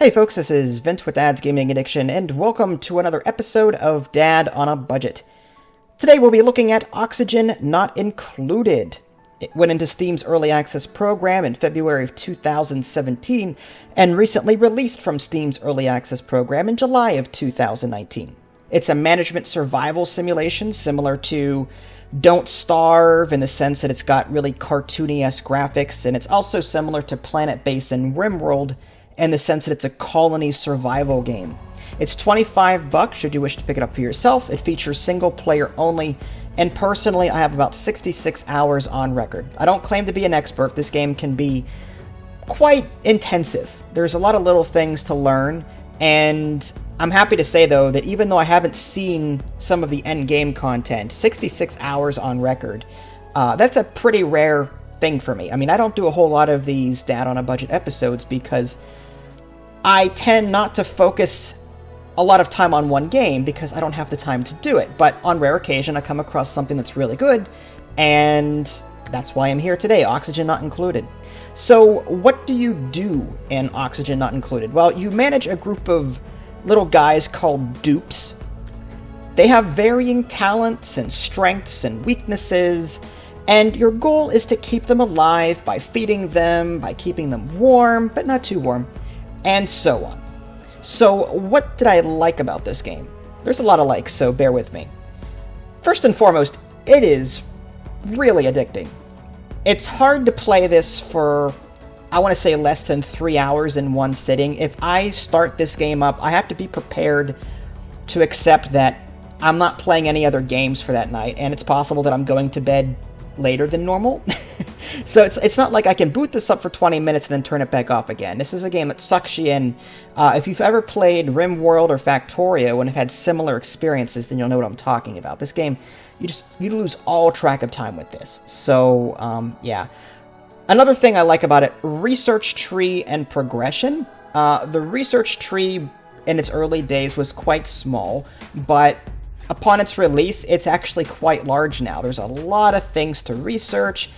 Hey folks, this is Vince with Dad's Gaming Addiction, and welcome to another episode of Dad on a Budget. Today we'll be looking at Oxygen Not Included. It went into Steam's Early Access program in February of 2017, and recently released from Steam's Early Access program in July of 2019. It's a management survival simulation similar to Don't Starve in the sense that it's got really cartoony-esque graphics, and it's also similar to Planet Base and RimWorld in the sense that it's a colony survival game. It's $25 should you wish to pick it up for yourself. It features single player only, and personally I have about 66 hours on record. I don't claim to be an expert. This game can be quite intensive. There's a lot of little things to learn, and I'm happy to say though that even though I haven't seen some of the end game content, 66 hours on record, that's a pretty rare thing for me. I mean, I don't do a whole lot of these Dad on a Budget episodes because I tend not to focus a lot of time on one game because I don't have the time to do it. But on rare occasion, I come across something that's really good, and that's why I'm here today, Oxygen Not Included. So what do you do in Oxygen Not Included? Well, you manage a group of little guys called dupes. They have varying talents and strengths and weaknesses, and your goal is to keep them alive by feeding them, by keeping them warm, but not too warm, and so on. So what did I like about this game? There's a lot of likes, so bear with me. First and foremost, it is really addicting. It's hard to play this for, I want to say, less than 3 hours in one sitting. If I start this game up, I have to be prepared to accept that I'm not playing any other games for that night, and it's possible that I'm going to bed later than normal. So it's not like I can boot this up for 20 minutes and then turn it back off again. This is a game that sucks you in. If you've ever played RimWorld or Factorio and have had similar experiences, then you'll know what I'm talking about. This game, you lose all track of time with this. So, yeah. Another thing I like about it, research tree and progression. The research tree in its early days was quite small, but upon its release, it's actually quite large now. There's a lot of things to research,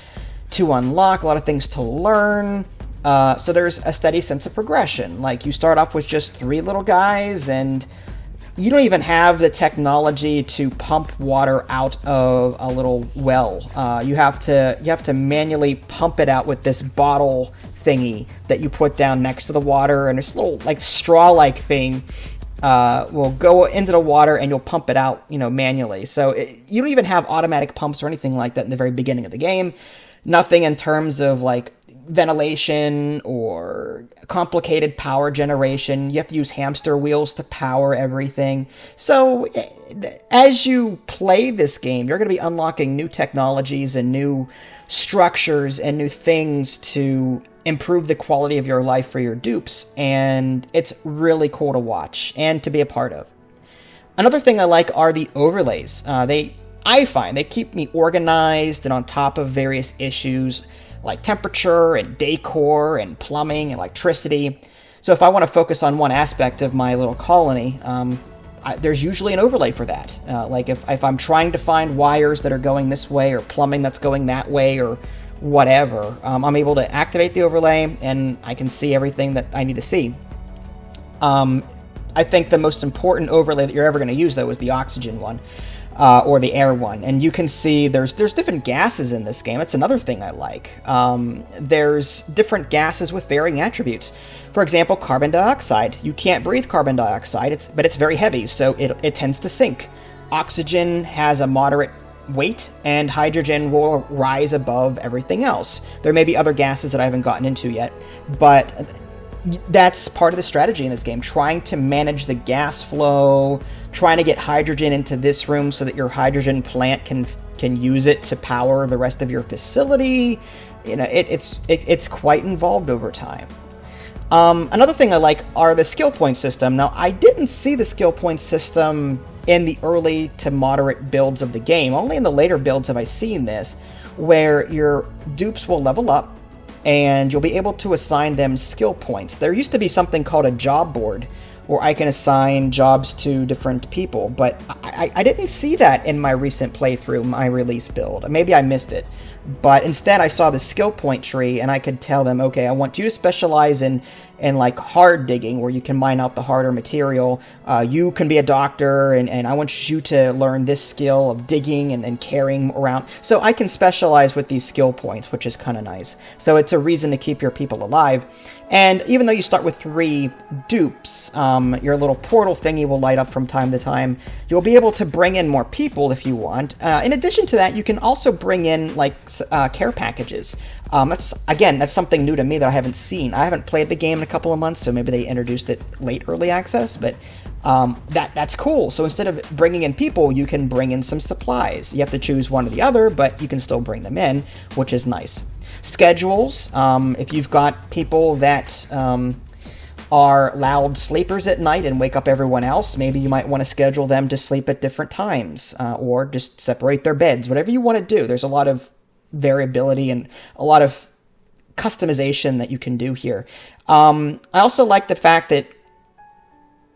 to unlock, a lot of things to learn. So there's a steady sense of progression. Like, you start off with just 3 little guys, and you don't even have the technology to pump water out of a little well. You have to manually pump it out with this bottle thingy that you put down next to the water, and this little like straw-like thing will go into the water and you'll pump it out, manually. So you don't even have automatic pumps or anything like that in the very beginning of the game. Nothing in terms of like ventilation or complicated power generation. You have to use hamster wheels to power everything. So as you play this game, you're going to be unlocking new technologies and new structures and new things to improve the quality of your life for your dupes, and it's really cool to watch and to be a part of. Another thing I like are the overlays. I find they keep me organized and on top of various issues like temperature and decor and plumbing and electricity. So if I want to focus on one aspect of my little colony, there's usually an overlay for that. Like if I'm trying to find wires that are going this way or plumbing that's going that way or whatever, I'm able to activate the overlay and I can see everything that I need to see. I think the most important overlay that you're ever going to use, though, is the oxygen one, or the air one. And you can see there's different gases in this game. That's another thing I like. There's different gases with varying attributes. For example, carbon dioxide. You can't breathe carbon dioxide, but it's very heavy, so it tends to sink. Oxygen has a moderate weight, and hydrogen will rise above everything else. There may be other gases that I haven't gotten into yet, but that's part of the strategy in this game, trying to manage the gas flow, trying to get hydrogen into this room so that your hydrogen plant can use it to power the rest of your facility. It's quite involved over time. Another thing I like are the skill point system. Now, I didn't see the skill point system in the early to moderate builds of the game. Only in the later builds have I seen this, where your dupes will level up and you'll be able to assign them skill points. There used to be something called a job board where I can assign jobs to different people, but I didn't see that in my recent playthrough, my release build. Maybe I missed it. But instead I saw the skill point tree and I could tell them, okay, I want you to specialize in and like hard digging, where you can mine out the harder material. You can be a doctor, and I want you to learn this skill of digging and carrying around. So I can specialize with these skill points, which is kind of nice. So it's a reason to keep your people alive. And even though you start with 3 dupes, your little portal thingy will light up from time to time. You'll be able to bring in more people if you want. In addition to that, you can also bring in like care packages. That's something new to me that I haven't seen. I haven't played the game in a couple of months, so maybe they introduced it late early access, but that's cool. So instead of bringing in people, you can bring in some supplies. You have to choose one or the other, but you can still bring them in, which is nice. Schedules, if you've got people that are loud sleepers at night and wake up everyone else, maybe you might want to schedule them to sleep at different times, or just separate their beds, whatever you want to do. There's a lot of variability and a lot of customization that you can do here. I also like the fact that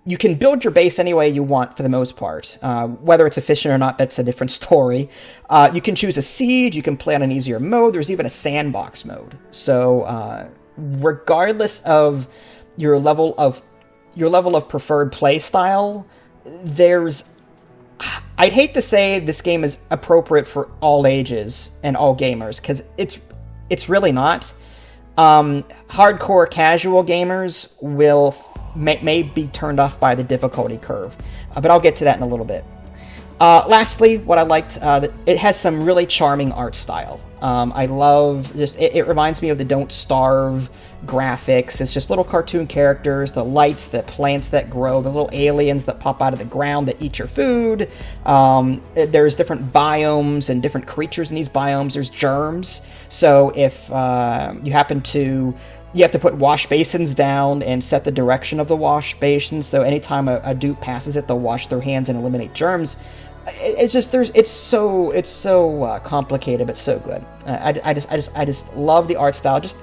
you can build your base any way you want for the most part. Whether it's efficient or not, that's a different story. You can choose a siege, you can play on an easier mode, there's even a sandbox mode. So regardless of your level of preferred play style, I'd hate to say this game is appropriate for all ages and all gamers, because it's really not. Hardcore casual gamers may be turned off by the difficulty curve, but I'll get to that in a little bit. Lastly, what I liked, it has some really charming art style. I love it reminds me of the Don't Starve graphics. It's just little cartoon characters, the lights, the plants that grow, the little aliens that pop out of the ground that eat your food. There's different biomes and different creatures in these biomes. There's germs. So if you have to put wash basins down and set the direction of the wash basins. So anytime a dupe passes it, they'll wash their hands and eliminate germs. It's so complicated, but so good. I just love the art style. Just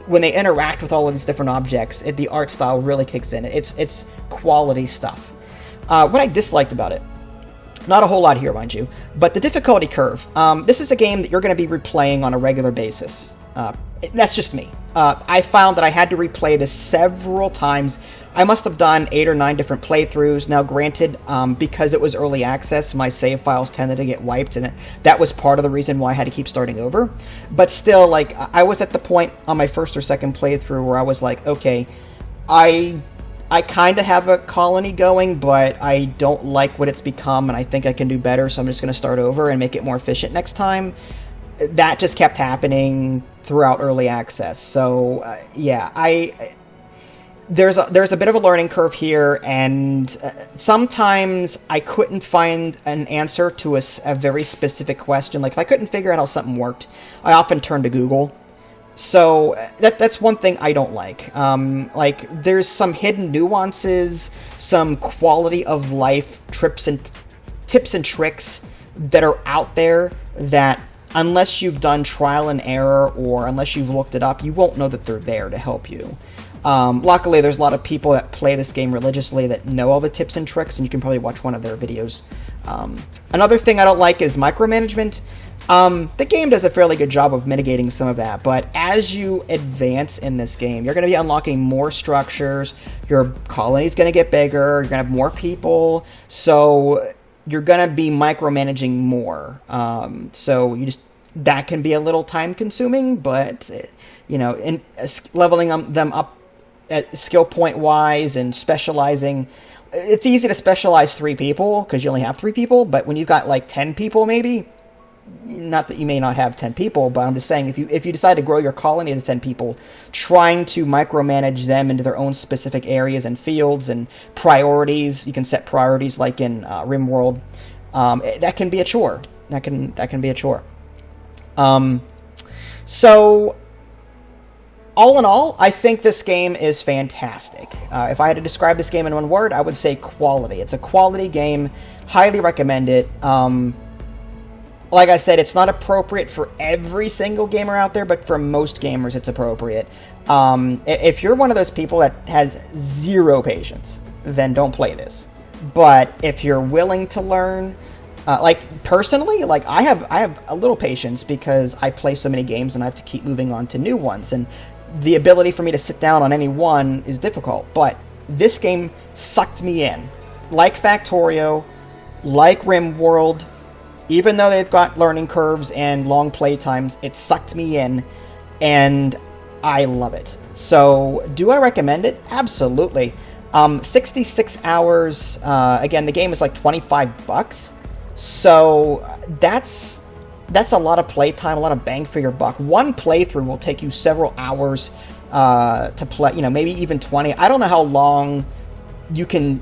when they interact with all of these different objects, the art style really kicks in. It's quality stuff. What I disliked about it, not a whole lot here, mind you, but the difficulty curve. This is a game that you're going to be replaying on a regular basis. That's just me. I found that I had to replay this several times. I must have done 8 or 9 different playthroughs. Now, granted, because it was early access, my save files tended to get wiped, and that was part of the reason why I had to keep starting over. But still, like, I was at the point on my first or second playthrough where I was like, okay, I kind of have a colony going, but I don't like what it's become, and I think I can do better, so I'm just going to start over and make it more efficient next time. That just kept happening throughout early access. So, there's a bit of a learning curve here, and sometimes I couldn't find an answer to a very specific question. Like, if I couldn't figure out how something worked, I often turned to Google. So that's one thing I don't like. Like, there's some hidden nuances, some quality of life tips and tricks that are out there that, unless you've done trial and error or unless you've looked it up, you won't know that they're there to help you. Luckily, there's a lot of people that play this game religiously that know all the tips and tricks, and you can probably watch one of their videos. Another thing I don't like is micromanagement. The game does a fairly good job of mitigating some of that, but as you advance in this game, you're going to be unlocking more structures, your colony's going to get bigger, you're going to have more people, so you're going to be micromanaging more. So that can be a little time consuming, but in leveling them up at skill point wise and specializing, it's easy to specialize 3 people because you only have 3 people, but when you've got like 10 people, maybe, not that you may not have 10 people, but I'm just saying, if you decide to grow your colony to 10 people, trying to micromanage them into their own specific areas and fields and priorities, you can set priorities like in RimWorld, that can be a chore. That can be a chore. So, all in all, I think this game is fantastic. If I had to describe this game in one word, I would say quality. It's a quality game. Highly recommend it. Like I said, it's not appropriate for every single gamer out there, but for most gamers, it's appropriate. If you're one of those people that has 0 patience, then don't play this. But if you're willing to learn, personally, I have a little patience because I play so many games and I have to keep moving on to new ones. And the ability for me to sit down on any one is difficult. But this game sucked me in. Like Factorio, like RimWorld, even though they've got learning curves and long play times, it sucked me in, and I love it. So, do I recommend it? Absolutely. 66 hours, again, the game is like $25, so that's a lot of playtime, a lot of bang for your buck. One playthrough will take you several hours to play, maybe even 20. I don't know how long you can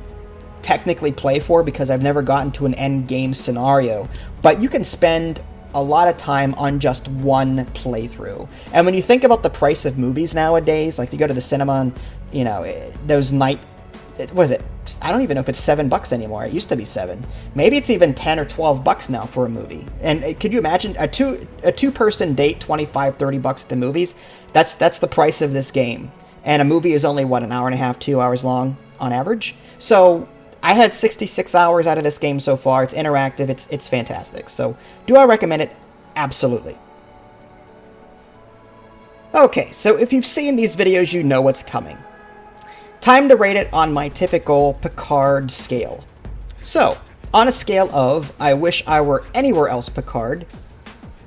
technically play for, because I've never gotten to an end game scenario, but you can spend a lot of time on just one playthrough. And when you think about the price of movies nowadays, like if you go to the cinema and, those what is it? I don't even know if it's $7 anymore. It used to be $7. Maybe it's even $10 or $12 now for a movie. And could you imagine a two-person date, $25-30 at the movies? That's the price of this game. And a movie is only, what, an hour and a half, 2 hours long on average? So I had 66 hours out of this game so far. It's interactive. It's fantastic. So do I recommend it? Absolutely. Okay, so if you've seen these videos, you know what's coming. Time to rate it on my typical Picard scale. So, on a scale of I wish I were anywhere else Picard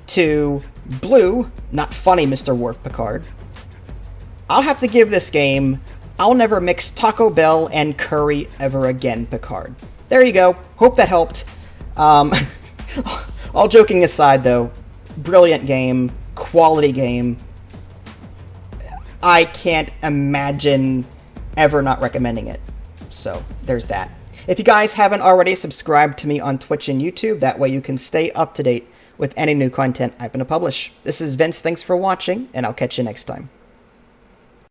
to blue, not funny Mr. Worf Picard, I'll have to give this game I'll never mix Taco Bell and curry ever again Picard. There you go. Hope that helped. All joking aside though, brilliant game, quality game. I can't imagine ever not recommending it. So, there's that. If you guys haven't already, subscribed to me on Twitch and YouTube. That way you can stay up to date with any new content I'm going to publish. This is Vince. Thanks for watching, and I'll catch you next time.